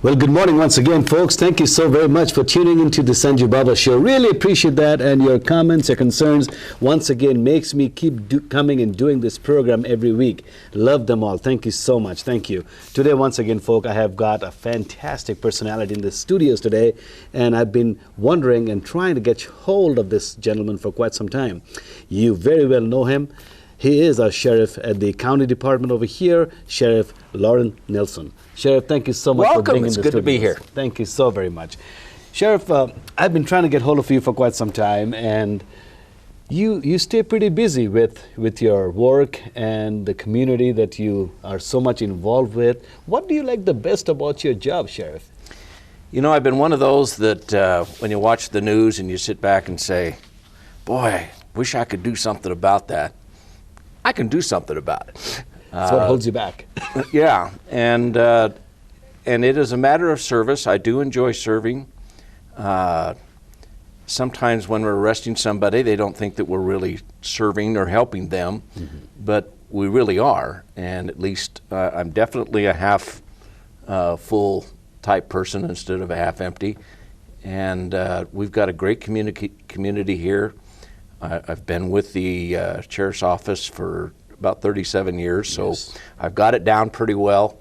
Well, good morning once again, folks. Thank you so very much for tuning into the Sanjubaba show. Really appreciate that, and your comments, your concerns, once again, makes me keep coming and doing this program every week. Love them all. Thank you so much. Thank you. Today, once again, folks, I have got a fantastic personality in the studios today, and I've been wondering and trying to get hold of this gentleman for quite some time. You very well know him. He is our sheriff at the county department over here, Sheriff Lorin Nielsen. Sheriff, thank you so much for being in the studio. Welcome. It's good to be here. Thank you so very much. Sheriff, I've been trying to get hold of you for quite some time, and you stay pretty busy with your work and the community that you are so much involved with. What do you like the best about your job, Sheriff? You know, I've been one of those that when you watch the news and you sit back and say, boy, wish I could do something about that. I can do something about it. That's what holds you back. Yeah, and it is a matter of service. I do enjoy serving. Sometimes when we're arresting somebody, they don't think that we're really serving or helping them, but we really are. And at least I'm definitely a half full type person instead of a half empty. And we've got a great community here. I've been with the Sheriff's Office for about 37 years, so yes. I've got it down pretty well,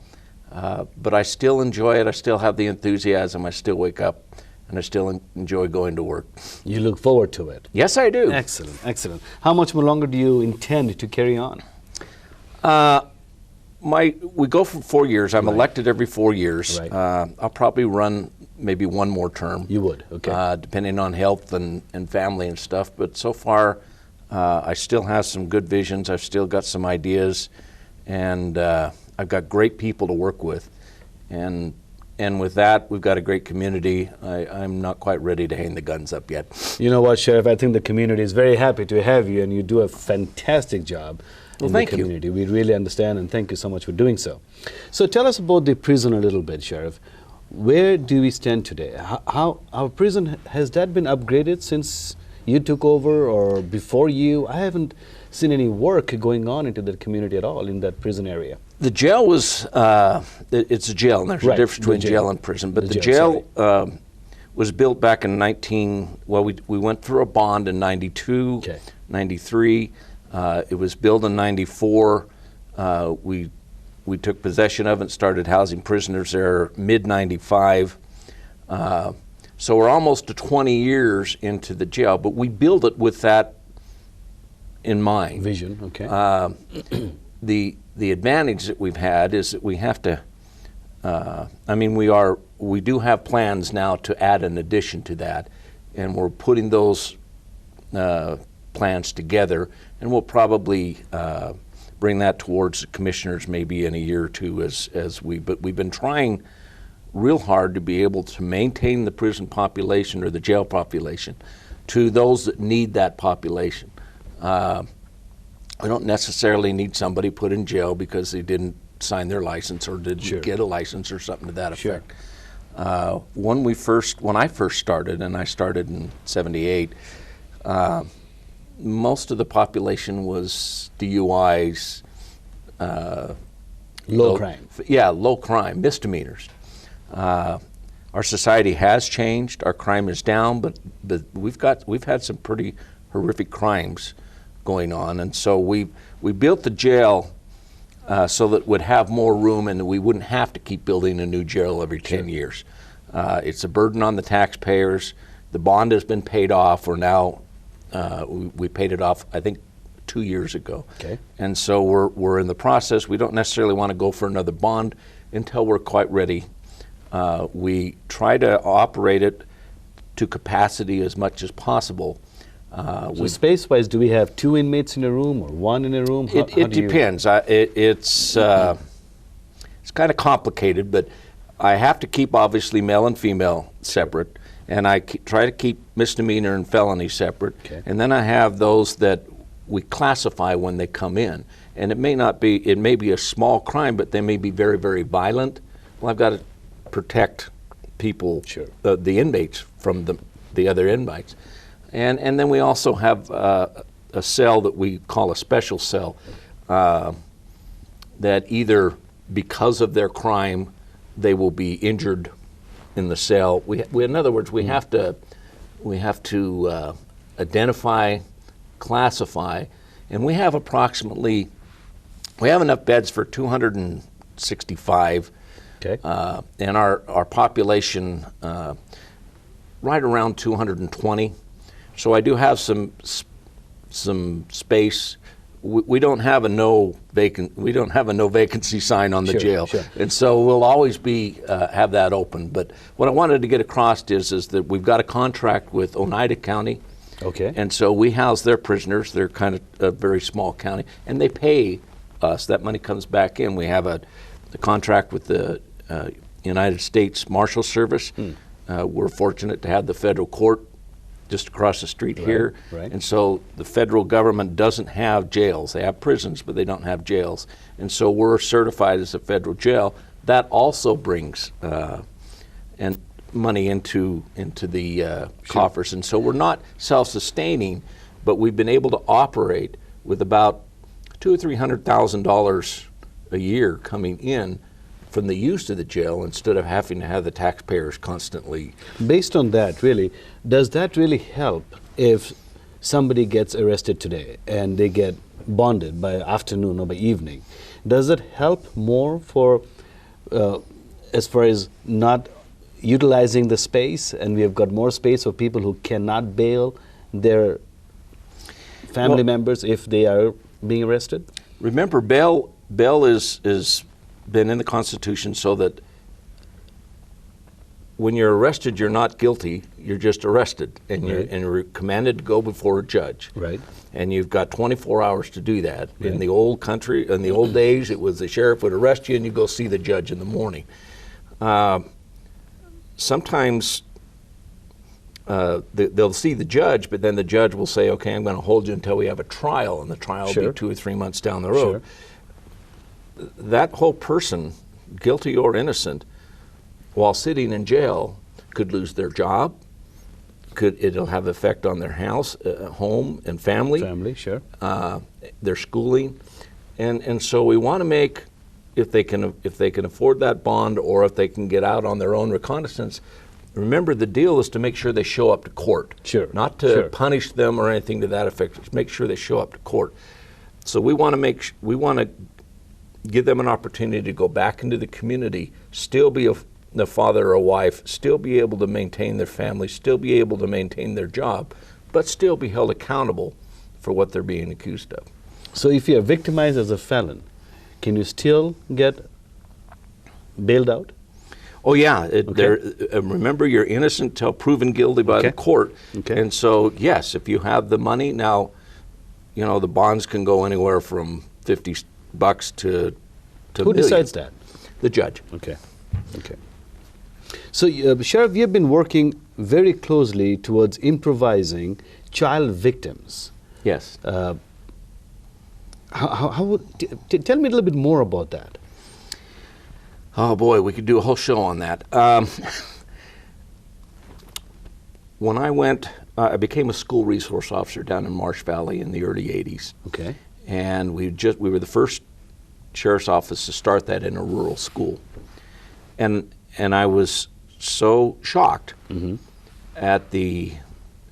but I still enjoy it. I still have the enthusiasm. I still wake up, and I still enjoy going to work. You look forward to it? Yes, I do. Excellent, excellent. How much more longer do you intend to carry on? We go for 4 years. I'm elected every 4 years. Right. I'll probably run maybe one more term. You would, okay. Depending on health and family and stuff. But so far, I still have some good visions. I've still got some ideas, and I've got great people to work with. And with that, we've got a great community. I'm not quite ready to hang the guns up yet. You know what, Sheriff? I think the community is very happy to have you, and you do a fantastic job in the community. We really understand, and thank you so much for doing so. So tell us about the prison a little bit, Sheriff. Where do we stand today? How our prison, has that been upgraded since you took over or before you? I haven't seen any work going on into the community at all in that prison area. The jail was, it's a jail, and there's a difference between jail and prison. But the jail was built back in we went through a bond in 92, 93. It was built in 94. We took possession of it and started housing prisoners there mid-95. So we're almost to 20 years into the jail, but we built it with that in mind. Vision, okay. The advantage that we've had is that we have to, we do have plans now to add an addition to that, and we're putting those plans together, and we'll probably bring that towards the commissioners maybe in a year or two but we've been trying real hard to be able to maintain the prison population or the jail population to those that need that population. We don't necessarily need somebody put in jail because they didn't sign their license or didn't get a license or something to that effect. When I first started, and I started in 78, most of the population was DUIs, low crime. Yeah, low crime, misdemeanors. Our society has changed. Our crime is down, but we've had some pretty horrific crimes going on, and so we built the jail so that it would have more room, and we wouldn't have to keep building a new jail every 10 years. It's a burden on the taxpayers. The bond has been paid off. We're now we paid it off, I think, 2 years ago. Okay. And so we're in the process. We don't necessarily want to go for another bond until we're quite ready. We try to operate it to capacity as much as possible. So space-wise, do we have 2 inmates in a room or 1 in a room? It depends. It's kind of complicated, but I have to keep obviously male and female separate. And I try to keep misdemeanor and felony separate. Okay. And then I have those that we classify when they come in. And it may be a small crime, but they may be very, very violent. Well, I've got to protect people, the inmates, from the other inmates. And then we also have a cell that we call a special cell that either because of their crime they will be injured in the cell. In other words, we have to identify, classify, and we have enough beds for 265. Okay. And our population right around 220. So I do have some space. We don't have a no vacancy sign on the jail, sure. and so we'll always have that open. But what I wanted to get across is that we've got a contract with Oneida County. Okay. And so we house their prisoners. They're kind of a very small county, and they pay us. That money comes back in. We have a contract with the United States Marshal Service. We're fortunate to have the federal court just across the street here. Right. And so the federal government doesn't have jails. They have prisons, but they don't have jails. And so we're certified as a federal jail. That also brings and money into the coffers. And so we're not self-sustaining, but we've been able to operate with about $200,000 or $300,000 a year coming in from the use of the jail instead of having to have the taxpayers constantly. Based on that, really, does that really help if somebody gets arrested today and they get bonded by afternoon or by evening? Does it help more for as far as not utilizing the space, and we have got more space for people who cannot bail their family members if they are being arrested? Remember, bail is been in the Constitution so that when you're arrested, you're not guilty, you're just arrested, and you're commanded to go before a judge. Right. And you've got 24 hours to do that. Right. In the old days, it was the sheriff would arrest you and you go see the judge in the morning. Sometimes they'll see the judge, but then the judge will say, okay, I'm going to hold you until we have a trial, and the trial will be 2 or 3 months down the road. Sure. That whole person, guilty or innocent, while sitting in jail, could lose their job. It'll have effect on their house, home, and family. Family, sure. Their schooling, and so we want to make, if they can afford that bond, or if they can get out on their own reconnaissance. Remember, the deal is to make sure they show up to court. Sure. Not to punish them or anything to that effect. Just make sure they show up to court. So we want to give them an opportunity to go back into the community, still be a father or a wife, still be able to maintain their family, still be able to maintain their job, but still be held accountable for what they're being accused of. So if you are victimized as a felon, can you still get bailed out? Oh yeah, remember, you're innocent till proven guilty by the court. Okay. And so yes, if you have the money, now, the bonds can go anywhere from $50 to Who million. decides that? The judge. Okay. So Sheriff, you've been working very closely towards improvising child victims. Yes. Tell me a little bit more about that. Oh boy, we could do a whole show on that. When I became a school resource officer down in Marsh Valley in the early '80s. Okay. And we were the first sheriff's office to start that in a rural school, and I was so shocked at the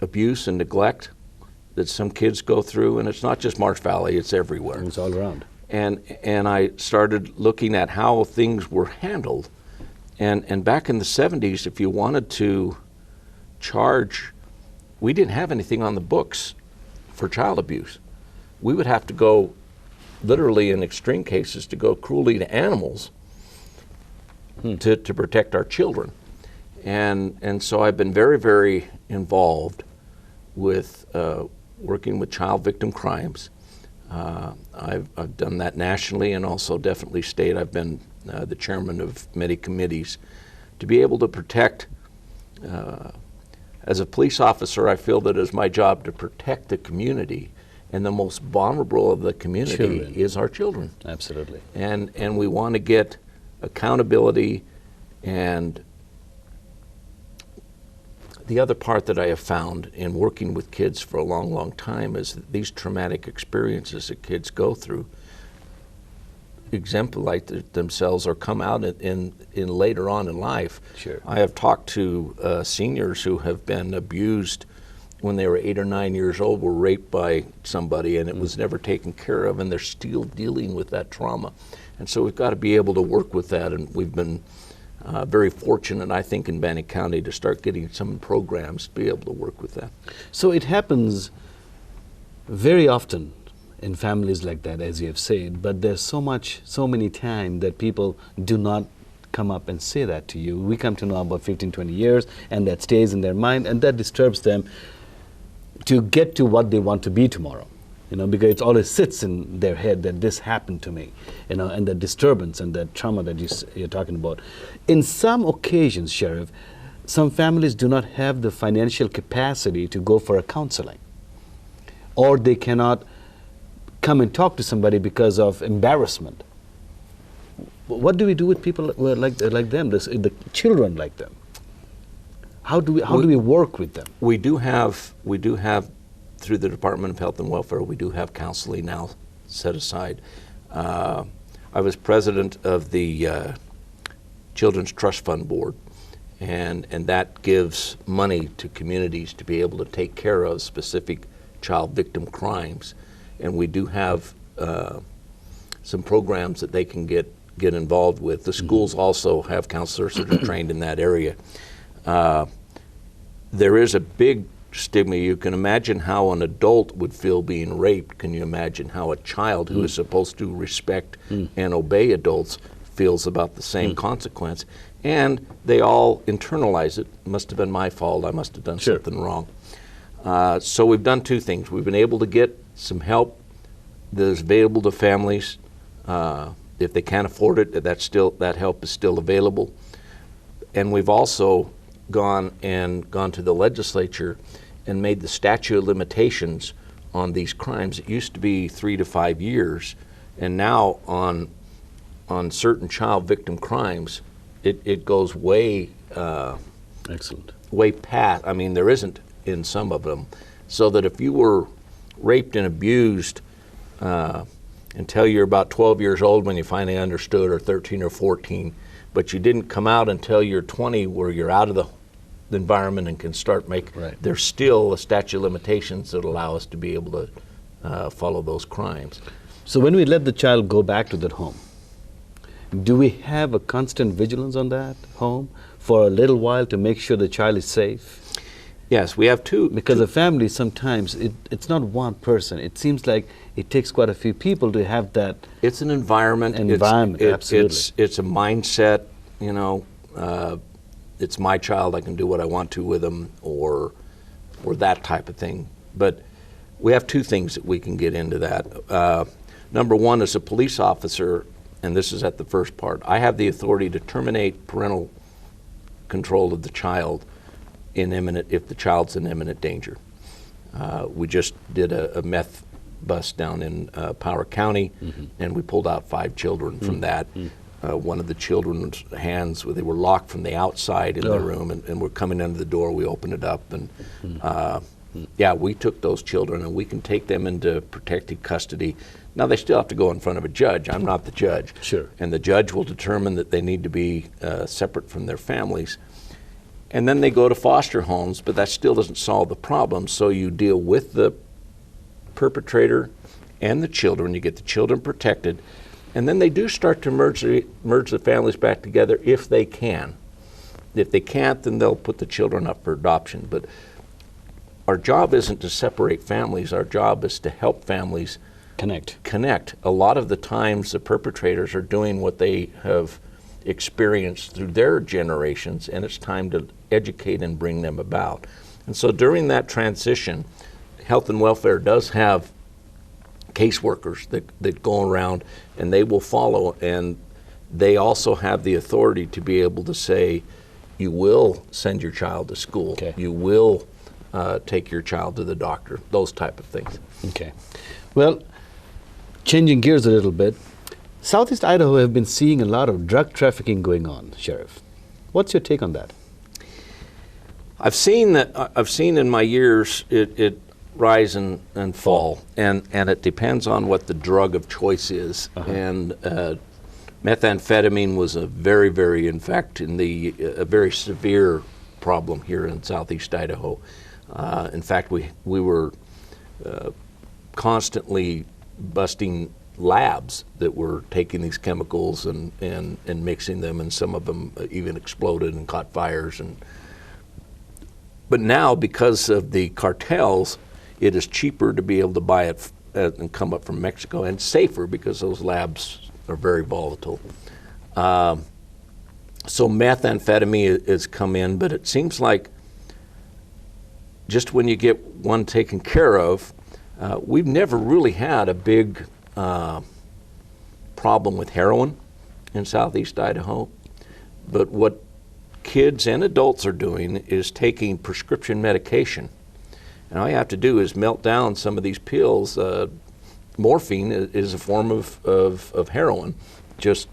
abuse and neglect that some kids go through, and it's not just Marsh Valley; it's everywhere. It's all around. And I started looking at how things were handled. And back in the 70s, if you wanted to charge, we didn't have anything on the books for child abuse. We would have to go, literally in extreme cases, to go cruelly to animals to protect our children. And so I've been very, very involved with working with child victim crimes. I've done that nationally and also definitely state. I've been the chairman of many committees to be able to protect. As a police officer, I feel that it's my job to protect the community, and the most vulnerable of the community is our children. Absolutely. And we want to get accountability. And the other part that I have found in working with kids for a long, long time is that these traumatic experiences that kids go through, exemplify themselves or come out in later on in life. Sure. I have talked to seniors who have been abused when they were 8 or 9 years old, were raped by somebody, and it was never taken care of, and they're still dealing with that trauma. And so we've got to be able to work with that, and we've been very fortunate, I think, in Bannock County to start getting some programs to be able to work with that. So it happens very often in families like that, as you have said, but there's so many times that people do not come up and say that to you. We come to know about 15, 20 years, and that stays in their mind, and that disturbs them to get to what they want to be tomorrow. Because it always sits in their head that this happened to me, and the disturbance and the trauma that you're talking about. In some occasions, Sheriff, some families do not have the financial capacity to go for a counseling, or they cannot come and talk to somebody because of embarrassment. What do we do with people who are like them, the children like them? How do we work with them? We do have through the Department of Health and Welfare, we do have counseling now set aside. I was president of the Children's Trust Fund Board, and that gives money to communities to be able to take care of specific child victim crimes. And we do have some programs that they can get involved with. The schools also have counselors that are trained in that area. There is a big stigma. You can imagine how an adult would feel being raped. Can you imagine how a child who is supposed to respect and obey adults feels about the same consequence? And they all internalize it. Must have been my fault. I must have done something wrong. So we've done two things. We've been able to get some help that is available to families. If they can't afford it, that help is still available. And we've also gone to the legislature and made the statute of limitations on these crimes. It used to be 3 to 5 years, and now on certain child victim crimes, it goes way Excellent. Way past. I mean, there isn't in some of them, so that if you were raped and abused until you're about 12 years old when you finally understood, or 13 or 14, but you didn't come out until you're 20 where you're out of the environment and can start there's still a statute of limitations that allow us to be able to follow those crimes. So when we let the child go back to that home, do we have a constant vigilance on that home for a little while to make sure the child is safe? Yes, we have two. Because a family, sometimes it's not one person. It seems like it takes quite a few people to have that. It's an environment. Absolutely. It's a mindset. It's my child. I can do what I want to with them, or that type of thing. But we have two things that we can get into that. Number one, as a police officer, and this is at the first part, I have the authority to terminate parental control of the child if the child's in imminent danger. We just did a meth bust down in Power County, and we pulled out 5 children from that. One of the children's hands, they were locked from the outside in the room, and we're coming into the door. We opened it up, and we took those children, and we can take them into protected custody. Now, they still have to go in front of a judge. I'm not the judge. Sure. And the judge will determine that they need to be separate from their families. And then they go to foster homes, but that still doesn't solve the problem. So you deal with the perpetrator and the children. You get the children protected. And then they do start to merge the families back together if they can. If they can't, then they'll put the children up for adoption. But our job isn't to separate families. Our job is to help families connect. A lot of the times the perpetrators are doing what they have experienced through their generations, and it's time to educate and bring them about. And so during that transition, Health and Welfare does have caseworkers that go around, and they will follow, and they also have the authority to be able to say, you will send your child to school, you will take your child to the doctor, those type of things. Okay. Well, changing gears a little bit, Southeast Idaho have been seeing a lot of drug trafficking going on, Sheriff. What's your take on that? I've seen in my years, rise and fall, and it depends on what the drug of choice is. And methamphetamine was a very, in fact, a very severe problem here in southeast Idaho. In fact, we were constantly busting labs that were taking these chemicals and mixing them, and some of them even exploded and caught fires. But now, because of the cartels, it is cheaper to be able to buy it and come up from Mexico, and safer because those labs are very volatile. So methamphetamine has come in, but it seems like just when you get one taken care of, we've never really had a big problem with heroin in southeast Idaho. But what kids and adults are doing is taking prescription medication. And all you have to do is melt down some of these pills. Morphine is a form of heroin. Just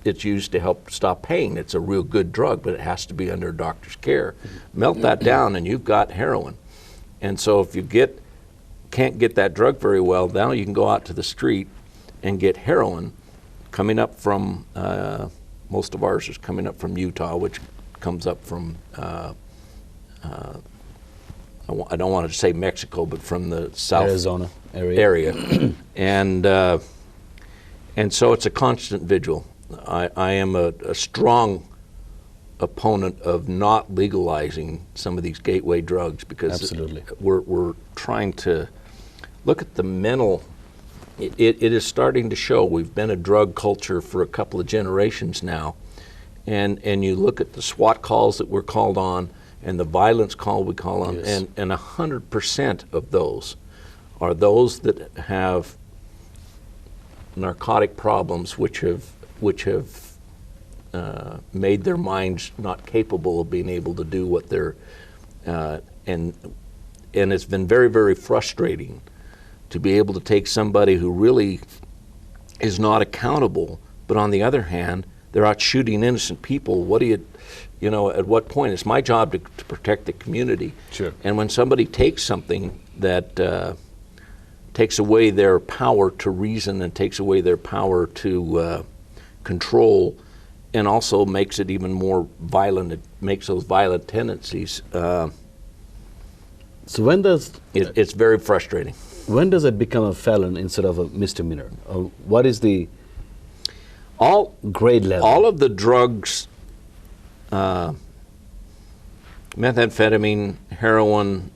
it's used to help stop pain. It's a real good drug, but it has to be under a doctor's care. Melt that down and you've got heroin. And so if you can't get that drug very well, now you can go out to the street and get heroin coming up from, most of ours is coming up from Utah, which comes up from, I don't want to say Mexico, but from the south Arizona area. And so it's a constant vigil. I am a strong opponent of not legalizing some of these gateway drugs, because Absolutely. We're trying to look at the mental. It is starting to show. We've been a drug culture for a couple of generations now, and you look at the SWAT calls that we're called on and the violence call we call on, Yes. and 100% of those are those that have narcotic problems, which have made their minds not capable of being able to do what they're, and it's been very, very frustrating to be able to take somebody who really is not accountable, but on the other hand, they're out shooting innocent people. What do you know, at what point? It's my job to protect the community. Sure. And when somebody takes something that takes away their power to reason and takes away their power to control, and also makes it even more violent, it makes those violent tendencies. So when does It's very frustrating. when does it become a felon instead of a misdemeanor? Or what is the grade level? All of the drugs, methamphetamine, heroin,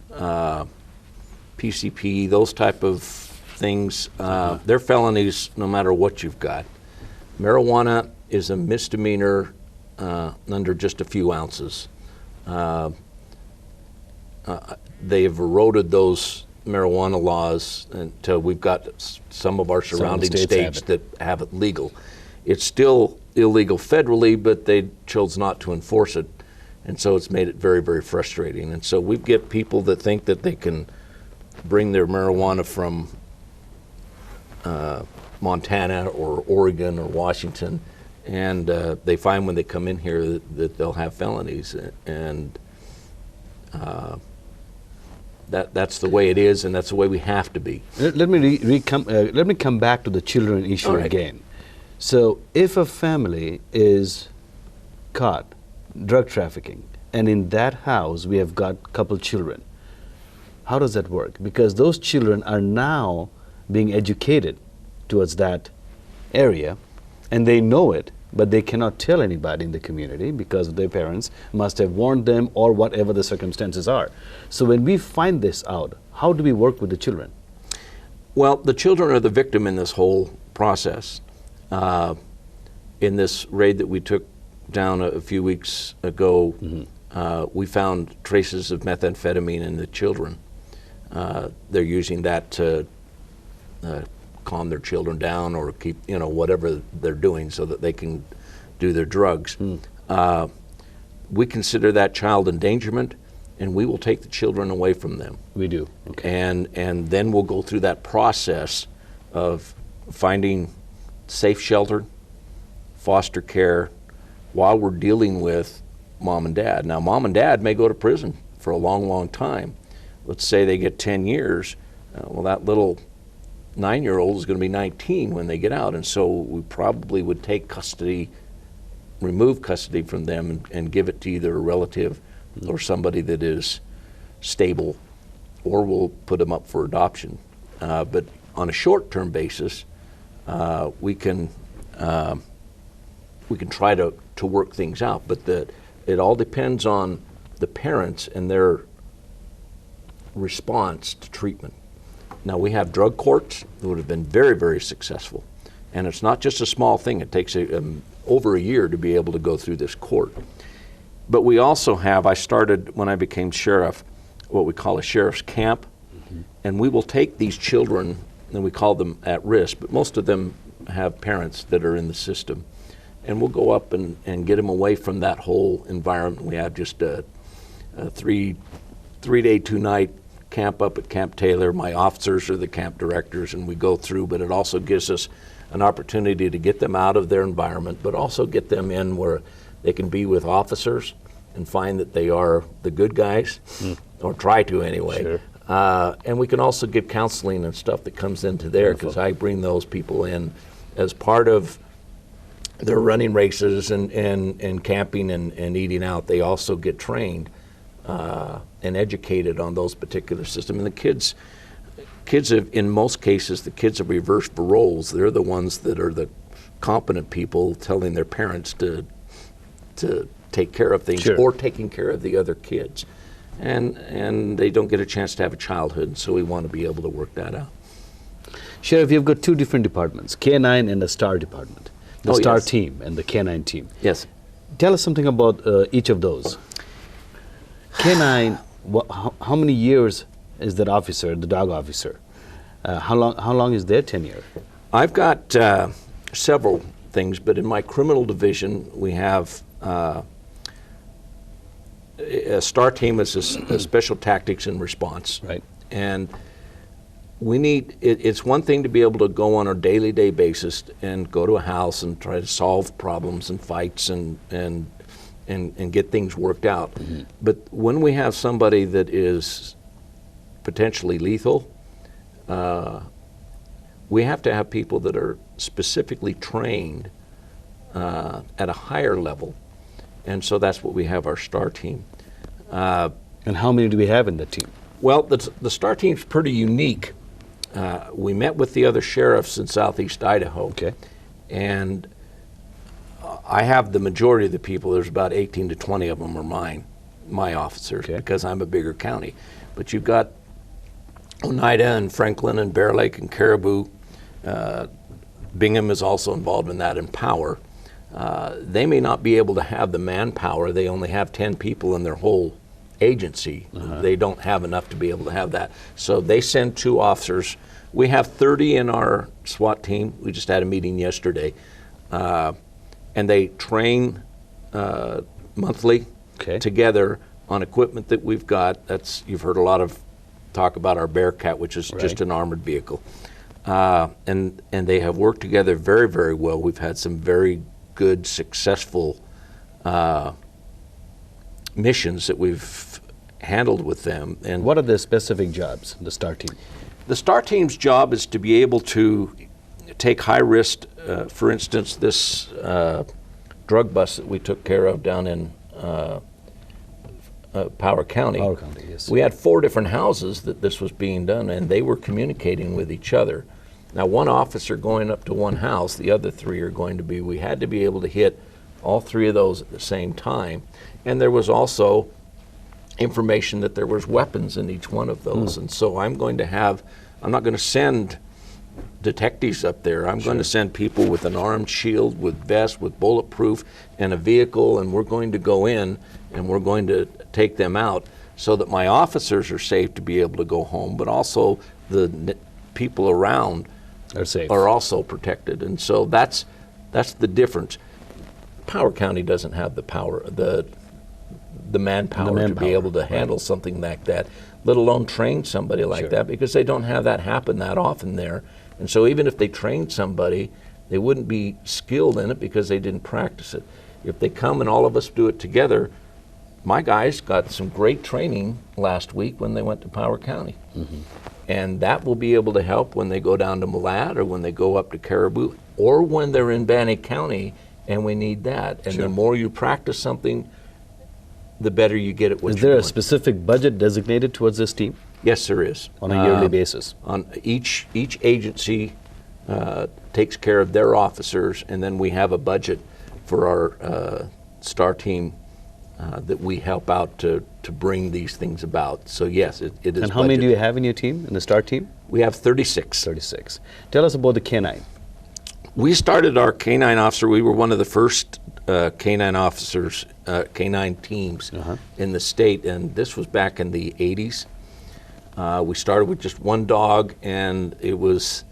PCP, those type of things, they're felonies no matter what you've got. Marijuana is a misdemeanor under just a few ounces. They have eroded those marijuana laws until we've got some of our surrounding states that have it legal. It's still illegal federally, but they chose not to enforce it, and so it's made it very, very frustrating. And so we get people that think that they can bring their marijuana from Montana or Oregon or Washington, and they find when they come in here that they'll have felonies, and that's the way it is, and that's the way we have to be. Let me come back to the children issue All right. again. So if a family is caught drug trafficking, and in that house we have got a couple children, how does that work? Because those children are now being educated towards that area, and they know it, but they cannot tell anybody in the community because their parents must have warned them, or whatever the circumstances are. So when we find this out, how do we work with the children? Well, the children are the victim in this whole process. In this raid that we took down a few weeks ago, we found traces of methamphetamine in the children. They're using that to calm their children down, or keep, whatever they're doing so that they can do their drugs. We consider that child endangerment, and we will take the children away from them. We do. Okay. And then we'll go through that process of finding safe shelter, foster care, while we're dealing with mom and dad. Now, mom and dad may go to prison for a long, long time, let's say they get 10 years, well, that little 9-year-old is going to be 19 when they get out, and so we probably would take custody, remove custody from them, and give it to either a relative or somebody that is stable, or we'll put them up for adoption. But on a short-term basis, we can try to work things out. But it all depends on the parents and their response to treatment. Now, we have drug courts that would have been very, very successful. And it's not just a small thing. It takes over a year to be able to go through this court. But we also have, I started when I became sheriff, what we call a sheriff's camp. And we will take these children, and we call them at risk, but most of them have parents that are in the system. And we'll go up and get them away from that whole environment. We have just a three-day, 2-night camp up at Camp Taylor. My officers are the camp directors, and we go through, but it also gives us an opportunity to get them out of their environment, but also get them in where they can be with officers and find that they are the good guys, or try to anyway. Sure. And we can also give counseling and stuff that comes into there, because I bring those people in as part of their running races and camping and eating out. They also get trained and educated on those particular systems. And the kids have, in most cases, the kids have reversed roles. They're the ones that are the competent people telling their parents to take care of things, Sure. or taking care of the other kids. And they don't get a chance to have a childhood, so we want to be able to work that out. Sheriff, you've got two different departments, K9 and the STAR department. The STAR yes. team and the K9 team. Yes. Tell us something about each of those. K9, how many years is that officer, the dog officer? How long is their tenure? I've got several things, but in my criminal division, we have a STAR team is a special tactics and response. Right. And we need, it's one thing to be able to go on a daily basis and go to a house and try to solve problems and fights and get things worked out. Mm-hmm. But when we have somebody that is potentially lethal, we have to have people that are specifically trained at a higher level. And so that's what we have, our STAR team. And how many do we have in the team? Well, the STAR team's pretty unique. We met with the other sheriffs in southeast Idaho. Okay. And I have the majority of the people. There's about 18 to 20 of them are my officers, okay, because I'm a bigger county. But you've got Oneida and Franklin and Bear Lake and Caribou. Bingham is also involved in that, and Power. They may not be able to have the manpower. They only have 10 people in their whole agency. They don't have enough to be able to have that. So they send 2 officers. We have 30 in our SWAT team. We just had a meeting yesterday. And they train monthly together on equipment that we've got. You've heard a lot of talk about our Bearcat, which is just an armored vehicle. And they have worked together very, very well. We've had some very good, successful missions that we've handled with them. And what are the specific jobs, the STAR team? The STAR team's job is to be able to take high risk, for instance, this drug bust that we took care of down in Power County. Power County, yes. We had 4 different houses that this was being done, and they were communicating with each other. Now, one officer going up to one house, the other 3 are going to be, we had to be able to hit all 3 of those at the same time. And there was also information that there was weapons in each one of those. And so I'm not going to send detectives up there. I'm going to send people with an armed shield, with vests, with bulletproof, and a vehicle, and we're going to go in and we're going to take them out so that my officers are safe to be able to go home, but also the people around are also protected. And so that's the difference. Power County doesn't have the power, the manpower to be able to handle something like that, let alone train somebody like that, because they don't have that happen that often there. And so even if they trained somebody, they wouldn't be skilled in it because they didn't practice it. If they come and all of us do it together, my guys got some great training last week when they went to Power County. And that will be able to help when they go down to Malad or when they go up to Caribou or when they're in Bannock County and we need that. And the more you practice something, the better you get at what Is there a specific budget designated towards this team? Yes, there is. On a yearly basis? On each agency takes care of their officers, and then we have a budget for our STAR team that we help out to bring these things about. So yes, it is. And how many do you have in your team, in the STAR team? We have 36. 36. Tell us about the K9. We started our K9 officer. We were one of the first K9 officers, K9 teams in the state, and this was back in the 80s. We started with just one dog, and it was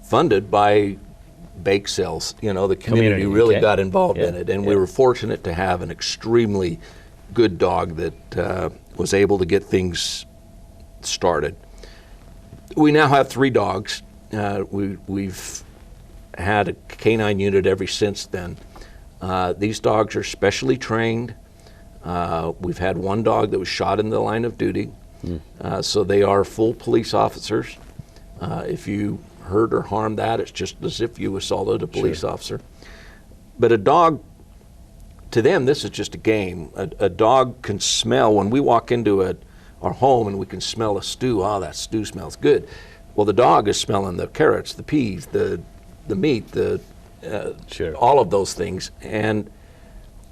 funded by bake sales. You know, the community really got involved in it, and we were fortunate to have an extremely good dog that was able to get things started. We now have 3 dogs. We've had a K9 unit ever since then. These dogs are specially trained. We've had one dog that was shot in the line of duty, so they are full police officers. If you hurt or harm that, it's just as if you assaulted a police officer. But a dog, to them, this is just a game. A dog can smell, when we walk into our home and we can smell a stew, oh, that stew smells good. Well, the dog is smelling the carrots, the peas, the meat, all of those things. And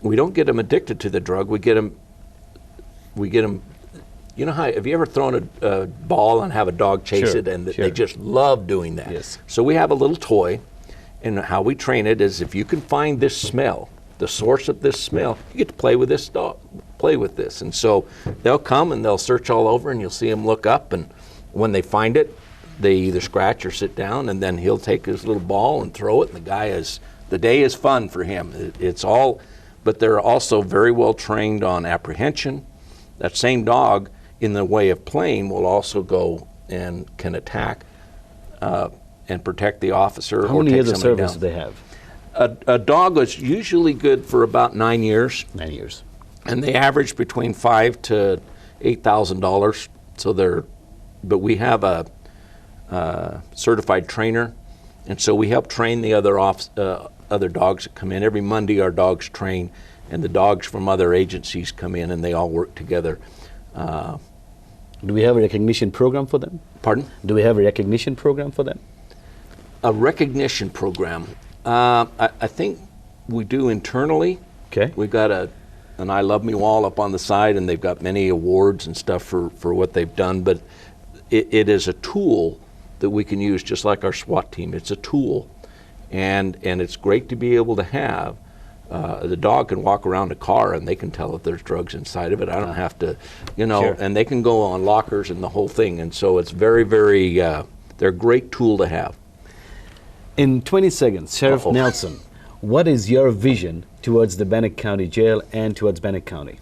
we don't get them addicted to the drug. We get them, you know how, have you ever thrown a ball and have a dog chase it, and they just love doing that? Yes. So we have a little toy, and how we train it is if you can find this smell, the source of this smell, you get to play with this dog, play with this. And so they'll come and they'll search all over, and you'll see them look up, and when they find it, they either scratch or sit down, and then he'll take his little ball and throw it, and the day is fun for him. It's all, but they're also very well trained on apprehension. That same dog, in the way of playing, will also go and can attack and protect the officer. How many years of service do they have? A dog is usually good for about 9 years. 9 years. And they average between $5,000 to $8,000. So but we have a certified trainer, and so we help train the other dogs that come in. Every Monday our dogs train, and the dogs from other agencies come in, and they all work together. Do we have a recognition program for them? Pardon? Do we have a recognition program for them? A recognition program. I think we do internally. Okay. We've got an I Love Me wall up on the side, and they've got many awards and stuff for what they've done, but it is a tool that we can use just like our SWAT team. It's a tool, and it's great to be able to have. The dog can walk around a car and they can tell if there's drugs inside of it. I don't have to, and they can go on lockers and the whole thing. And so it's very, very, they're a great tool to have. In 20 seconds, Sheriff Nielsen, what is your vision towards the Bannock County Jail and towards Bannock County?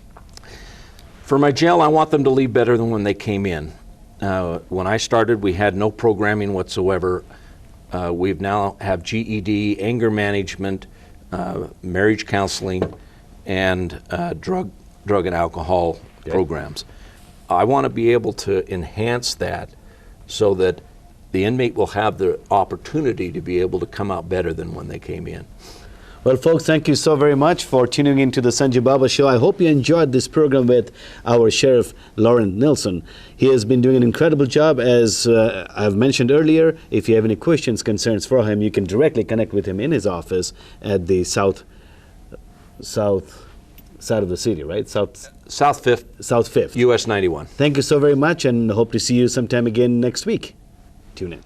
For my jail, I want them to leave better than when they came in. When I started, we had no programming whatsoever. We've now have GED, anger management, marriage counseling, and drug and alcohol programs. I want to be able to enhance that so that the inmate will have the opportunity to be able to come out better than when they came in. Well, folks, thank you so very much for tuning into the Sanjubaba Show. I hope you enjoyed this program with our Sheriff Lorin Nielsen. He has been doing an incredible job, as I've mentioned earlier. If you have any questions, concerns for him, you can directly connect with him in his office at the south side of the city, right? South 5th. South 5th. US 91. Thank you so very much, and hope to see you sometime again next week. Tune in.